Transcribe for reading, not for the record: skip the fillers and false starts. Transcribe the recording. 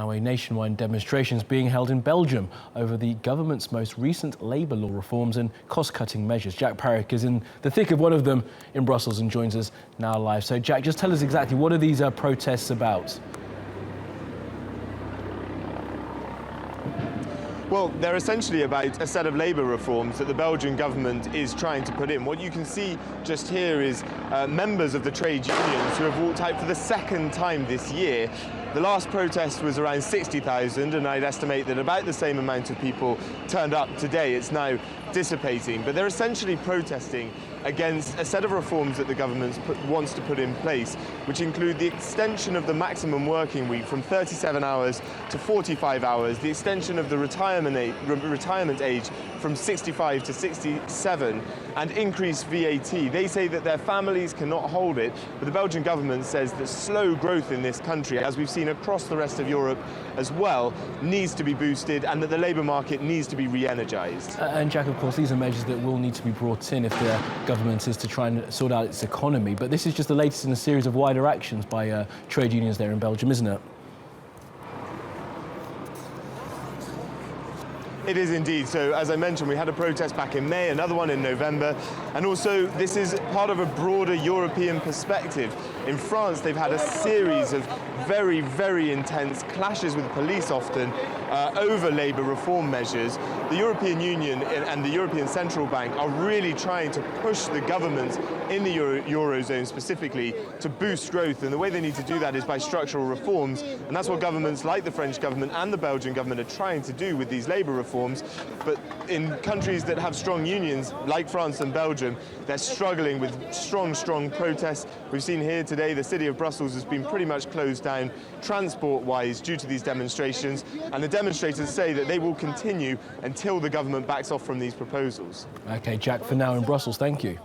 Now, a nationwide demonstration is being held in Belgium over the government's most recent labour law reforms and cost-cutting measures. Jack Parrock is in the thick of one of them in Brussels and joins us now live. So, Jack, just tell us exactly, what are these protests about? Well, they're essentially about a set of labour reforms that the Belgian government is trying to put in. What you can see just here is members of the trade unions who have walked out for the second time this year. The last protest was around 60,000, and I'd estimate that about the same amount of people turned up today. It's now dissipating, but they're essentially protesting against a set of reforms that the government wants to put in place, which include the extension of the maximum working week from 37 hours to 45 hours, the extension of the retirement age from 65 to 67, and increased VAT. They say that their families cannot hold it, but the Belgian government says that slow growth in this country, as we've seen across the rest of Europe as well, needs to be boosted, and that the labour market needs to be re-energised. And Jack, of course, these are measures that will need to be brought in if the government is to try and sort out its economy. But this is just the latest in a series of wider actions by trade unions there in Belgium, isn't it? It is indeed. So, as I mentioned, we had a protest back in May, another one in November, and also this is part of a broader European perspective. In France, they've had a series of very, very intense clashes with police often over labour reform measures. The European Union and the European Central Bank are really trying to push the governments in the Eurozone specifically to boost growth, and the way they need to do that is by structural reforms, and that's what governments like the French government and the Belgian government are trying to do with these labour reforms. But in countries that have strong unions, like France and Belgium, they're struggling with strong protests. We've seen here today the city of Brussels has been pretty much closed down transport-wise due to these demonstrations, and the demonstrators say that they will continue until the government backs off from these proposals. OK, Jack, for now in Brussels, thank you.